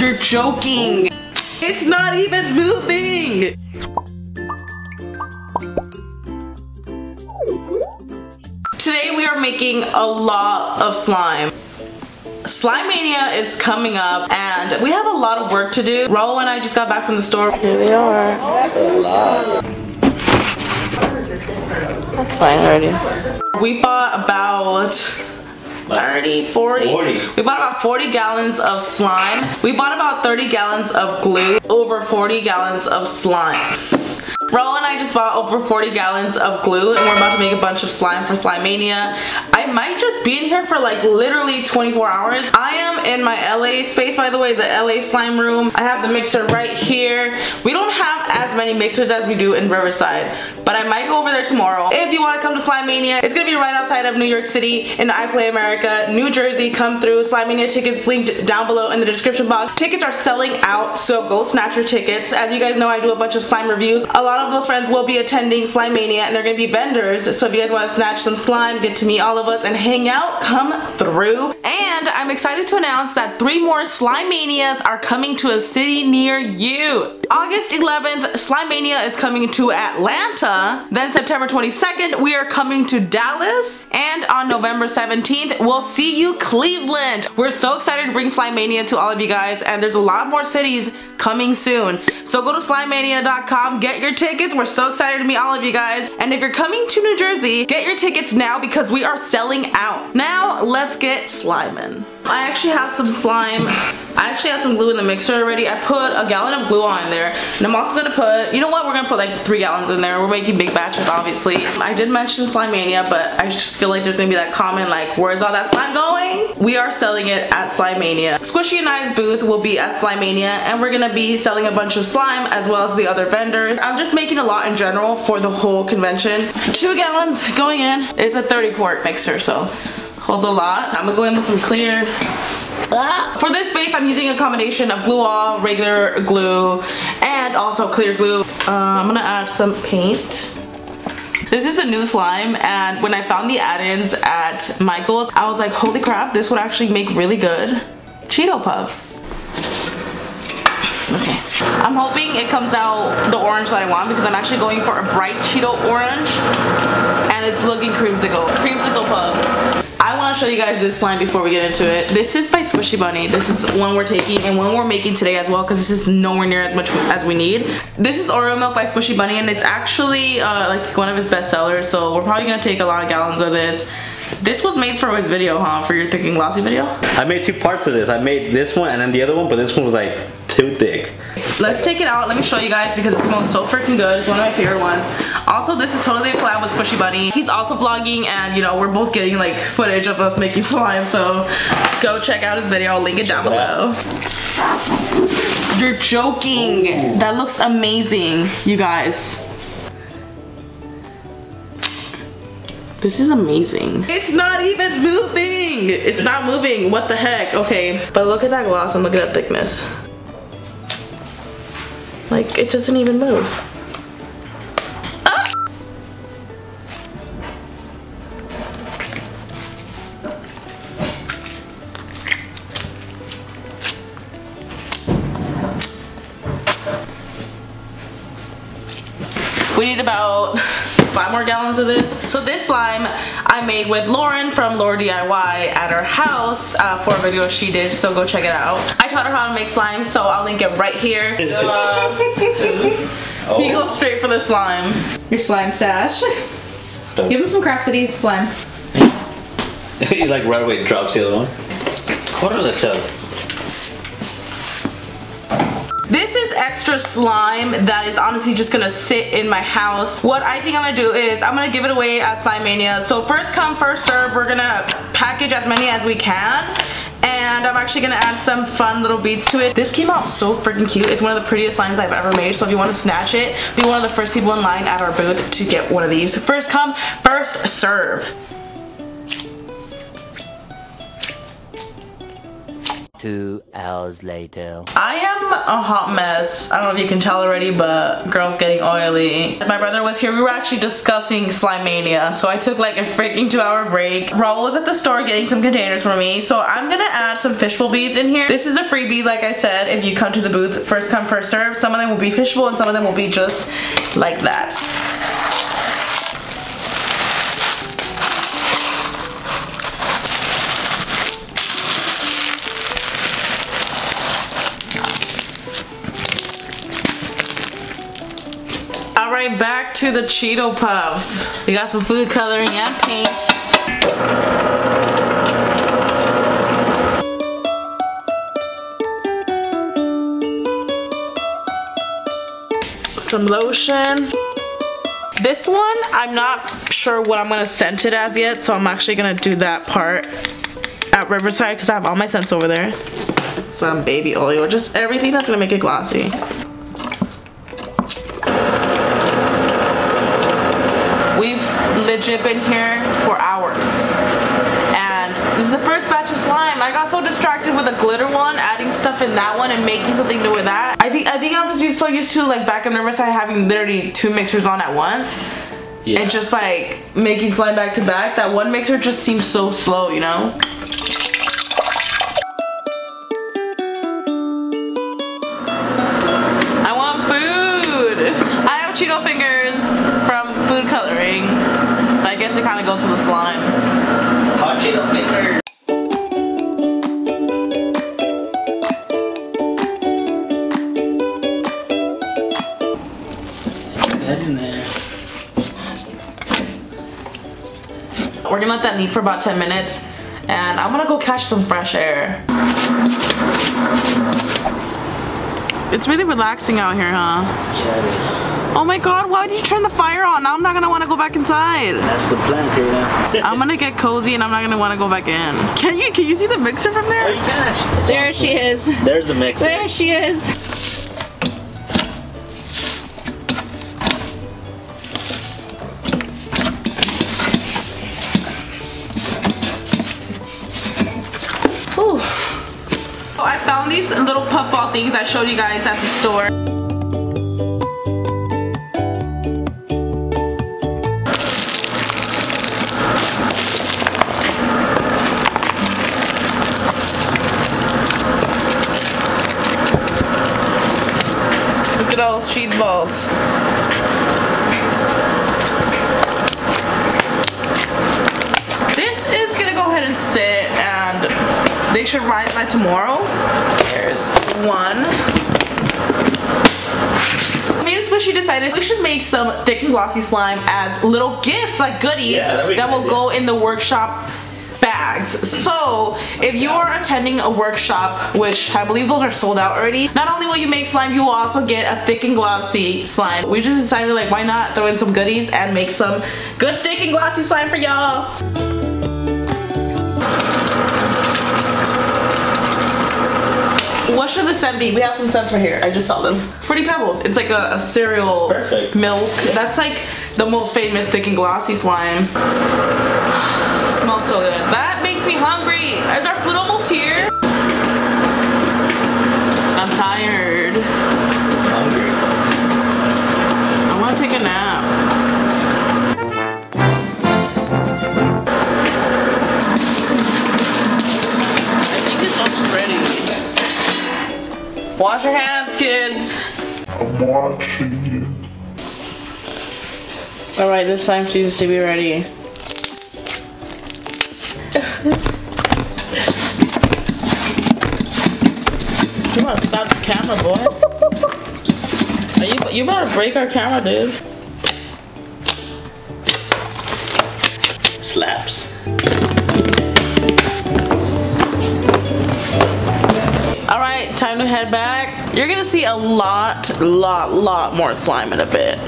You're joking. It's not even moving. Today we are making a lot of slime. Slime Mania is coming up and we have a lot of work to do. Raul and I just got back from the store. Here they are. A lot. That's fine already. We bought about 30, 40. We bought about 40 gallons of slime. We bought about 30 gallons of glue. Over 40 gallons of slime. Raul and I just bought over 40 gallons of glue and we're about to make a bunch of slime for Slime Mania. I might just be in here for like literally 24 hours. I am in my LA space, by the way, the LA slime room. I have the mixer right here. We don't have as many mixers as we do in Riverside, but I might go over there tomorrow. If you want to come to Slime Mania, it's gonna be right outside of New York City in I Play America, New Jersey. Come through. Slime Mania tickets linked down below in the description box. Tickets are selling out, so go snatch your tickets. As you guys know, I do a bunch of slime reviews. A lot of those friends will be attending Slime Mania and they're gonna be vendors, so if you guys want to snatch some slime, get to meet all of us and hang out, come through. And I'm excited to announce that 3 more Slime Manias are coming to a city near you. August 11th, Slime Mania is coming to Atlanta. Then September 22nd, we are coming to Dallas. And on November 17th, we'll see you Cleveland. We're so excited to bring Slime Mania to all of you guys, and there's a lot more cities coming soon. So go to slimemania.com, get your tickets. We're so excited to meet all of you guys. And if you're coming to New Jersey, get your tickets now because we are selling out. Now let's get sliming. I actually have some slime. I actually have some glue in the mixer already. I put a gallon of glue on there. And I'm also gonna put, you know what, we're gonna put like 3 gallons in there. We're making big batches, obviously. I did mention Slime Mania, but I just feel like there's gonna be that comment like, where's all that slime going? We are selling it at Slime Mania. Squishy and I's booth will be at Slime Mania, and we're gonna be selling a bunch of slime as well as the other vendors. I'm just making a lot in general for the whole convention. 2 gallons going in. It's a 30 quart mixer, so holds a lot. I'm gonna go in with some clear. For this base, I'm using a combination of glue all, regular glue, and also clear glue. I'm gonna add some paint. This is a new slime, and when I found the add-ins at Michael's, I was like, holy crap, this would actually make really good Cheeto Puffs. Okay, I'm hoping it comes out the orange that I want because I'm actually going for a bright Cheeto orange, and it's looking creamsicle. Creamsicle Puffs. I want to show you guys this slime before we get into it. This is by Squishy Bunny. This is one we're taking and one we're making today as well because this is nowhere near as much as we need. This is Oreo Milk by Squishy Bunny, and it's actually like one of his best sellers, so we're probably going to take a lot of gallons of this. This was made for his video, huh? For your thick and glossy video? I made 2 parts of this. I made this one and then the other one, but this one was like too thick. Let's take it out. Let me show you guys because it smells so freaking good. It's one of my favorite ones. Also, this is totally a collab with Squishy Bunny. He's also vlogging, and you know, we're both getting like footage of us making slime, so go check out his video. I'll link it down below. You're joking. Ooh. That looks amazing, you guys. This is amazing. It's not even moving. It's not moving. What the heck? Okay, but look at that gloss and look at that thickness. Like, it doesn't even move. Ah! We need about 5 more gallons of this. So this slime I made with Lauren from Laura DIY at her house for a video she did, so go check it out. I taught her how to make slime, so I'll link it right here. Oh. You go straight for the slime. Your slime stash. Give him some Craft City slime. He like right away drops the other one. What are the two? This is extra slime that is honestly just gonna sit in my house. What I think I'm gonna do is I'm gonna give it away at Slime Mania. So first come, first serve. We're gonna package as many as we can. And I'm actually gonna add some fun little beads to it. This came out so freaking cute. It's one of the prettiest slimes I've ever made. So if you want to snatch it, be one of the first people in line at our booth to get one of these. First come, first serve. 2 hours later. I am a hot mess. I don't know if you can tell already, but girl's getting oily. My brother was here. We were actually discussing Slime Mania, so I took like a freaking 2-hour break. Raul was at the store getting some containers for me, so I'm gonna add some fishbowl beads in here. This is a freebie, like I said. If you come to the booth, first come, first serve. Some of them will be fishbowl and some of them will be just like that. Alright, back to the Cheeto Puffs. We got some food coloring and paint. Some lotion. This one, I'm not sure what I'm gonna scent it as yet, so I'm actually gonna do that part at Riverside because I have all my scents over there. Some baby oil, just everything that's gonna make it glossy. We've legit been here for hours. And this is the first batch of slime. I got so distracted with the glitter one, adding stuff in that one and making something new with that. I think I'm just so used to like back in Riverside having literally 2 mixers on at once. Yeah. And just like making slime back to back. That one mixer just seems so slow, you know? I want food! I have Cheeto fingers from food coloring. I guess it kind of goes with the slime. Hot Cheeto fingers. That's in there. We're gonna let that knead for about 10 minutes and I'm gonna go catch some fresh air. It's really relaxing out here, huh? Yeah, it is. Oh my god, why did you turn the fire on? Now I'm not gonna wanna go back inside. That's the plan, Karina. I'm gonna get cozy and I'm not gonna wanna go back in. Can you see the mixer from there? Oh, you can actually. There she is. There's the mixer. There she is. Whew. I found these little puff ball things I showed you guys at the store. Look at all those cheese balls. This is gonna go ahead and sit and they should rise by tomorrow. There's one. Me and Squishy decided we should make some thick and glossy slime as little gifts, like goodies, that will go in the workshop bags. So if you are attending a workshop, which I believe those are sold out already, not only will you make slime, you will also get a thick and glossy slime. We just decided, like, why not throw in some goodies and make some good thick and glossy slime for y'all. What should the scent be? We have some scents right here. I just saw them. Fruity Pebbles. It's like a cereal milk. That's like the most famous thick and glossy slime. Smells so good. That makes me hungry. Is our food almost here? I'm tired. Hungry. I want to take a nap. I think it's almost ready. Wash your hands, kids. I'm watching you. Alright, this slime seems to be ready. You about to stop the camera, boy. You about to break our camera, dude. Slaps. Alright, time to head back. You're gonna see a lot more slime in a bit.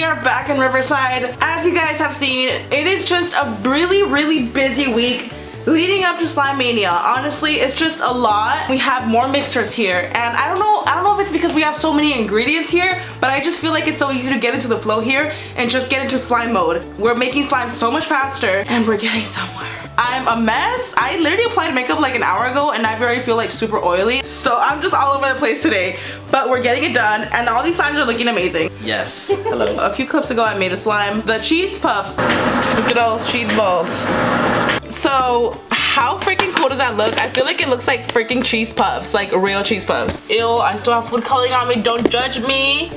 are back in Riverside. As you guys have seen, it is just a really busy week leading up to Slime Mania. Honestly, it's just a lot. We have more mixers here, and I don't know if it's because we have so many ingredients here, but I just feel like it's so easy to get into the flow here and just get into slime mode. We're making slime so much faster, and we're getting somewhere. I'm a mess. I literally applied makeup like an hour ago, and I already feel like super oily, so I'm just all over the place today, but we're getting it done, and all these slimes are looking amazing. Yes. Hello. A few clips ago, I made a slime. The cheese puffs. Look at those cheese balls. So how freaking cool does that look? I feel like it looks like freaking cheese puffs, like real cheese puffs. Ew, I still have food coloring on me, don't judge me.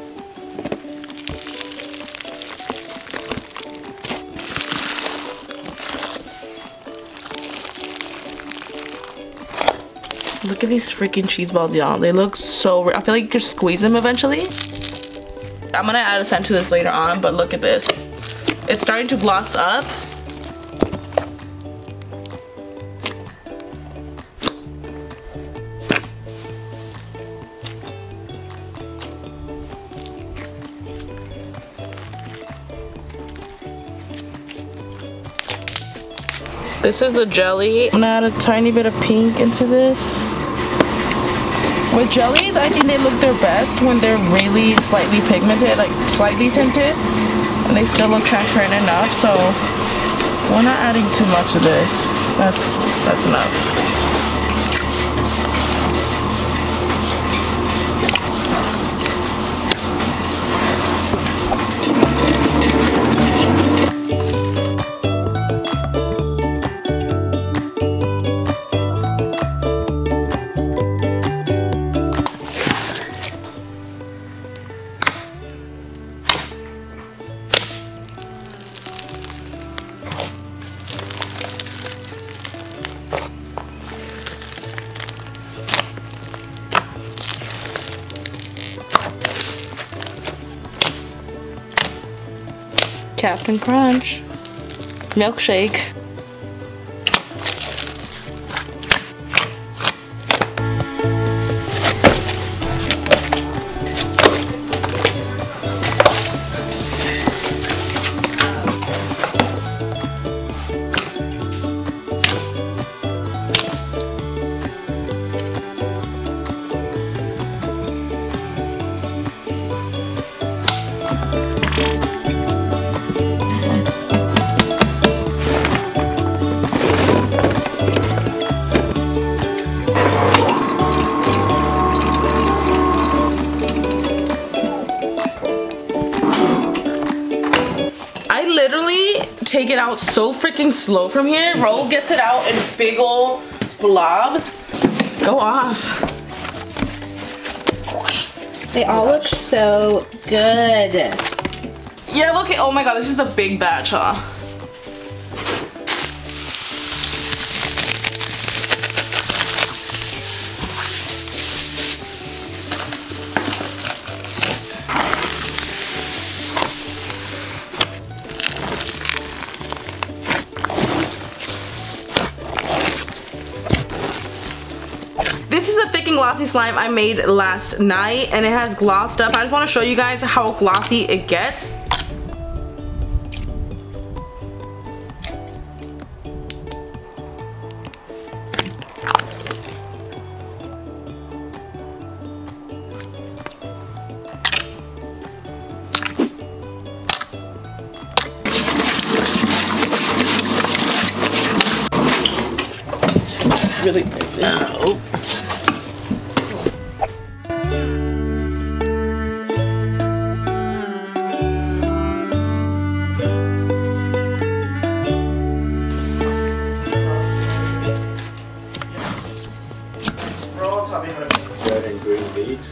Look at these freaking cheese balls, y'all. They look so, I feel like you could squeeze them eventually. I'm gonna add a scent to this later on, but look at this. It's starting to gloss up. This is a jelly. I'm gonna add a tiny bit of pink into this. With jellies, I think they look their best when they're really slightly pigmented, like slightly tinted, and they still look transparent enough, so we're not adding too much of this. That's enough. Captain Crunch milkshake. Take it out so freaking slow from here. Ro gets it out in big ol' blobs. Go off. They all look so good. Yeah, look at, oh my god, this is a big batch, huh? This is a thick and glossy slime I made last night, and it has glossed up. I just want to show you guys how glossy it gets. Really big. Oh. Red and green beets.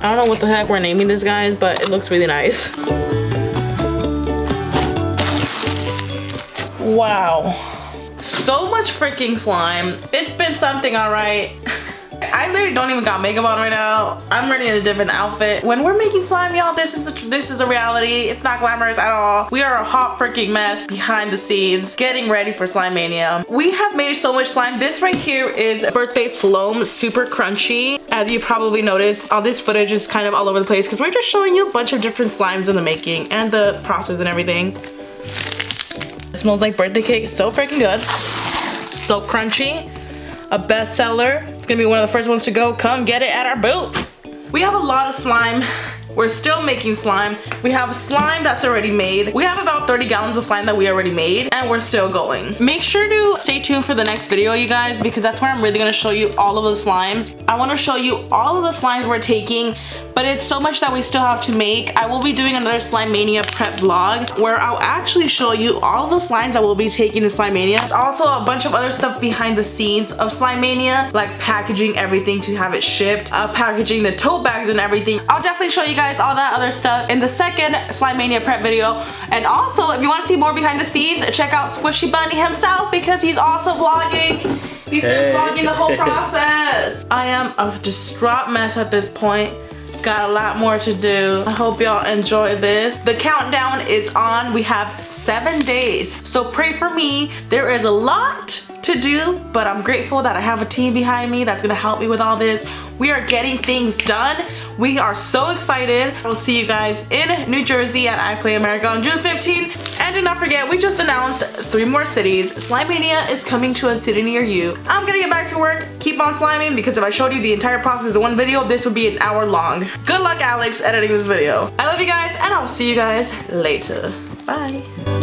I don't know what the heck we're naming this, guys, but it looks really nice. Wow. so much freaking slime. It's been something, alright. I literally don't even got makeup on right now. I'm already in a different outfit. When we're making slime, y'all, this is a reality. It's not glamorous at all. We are a hot freaking mess behind the scenes, getting ready for Slime Mania. We have made so much slime. This right here is Birthday Floam, super crunchy. As you probably noticed, all this footage is kind of all over the place because we're just showing you a bunch of different slimes in the making and the process and everything. It smells like birthday cake. It's so freaking good. So crunchy. A bestseller. It's gonna be one of the first ones to go. Come get it at our booth. We have a lot of slime. We're still making slime. We have slime that's already made. We have about 30 gallons of slime that we already made, and we're still going. Make sure to stay tuned for the next video, you guys, because that's where I'm really gonna show you all of the slimes. I wanna show you all of the slimes we're taking, but it's so much that we still have to make. I will be doing another Slime Mania prep vlog where I'll actually show you all of the slimes that we'll be taking to Slime Mania. It's also a bunch of other stuff behind the scenes of Slime Mania, like packaging everything to have it shipped, packaging the tote bags and everything. I'll definitely show you guys all that other stuff in the second Slime Mania prep video. And also, if you want to see more behind the scenes, check out Squishy Bunny himself because he's also vlogging. He's been vlogging the whole process. I am a distraught mess at this point. Got a lot more to do. I hope y'all enjoy this. The countdown is on. We have 7 days. So pray for me. There is a lot to do, but I'm grateful that I have a team behind me that's gonna help me with all this. We are getting things done. We are so excited. We'll see you guys in New Jersey at I Play America on June 15th. And do not forget, we just announced 3 more cities. Slime Mania is coming to a city near you. I'm gonna get back to work, keep on sliming, because if I showed you the entire process in one video, this would be an hour long. Good luck, Alex, editing this video. I love you guys, and I'll see you guys later. Bye.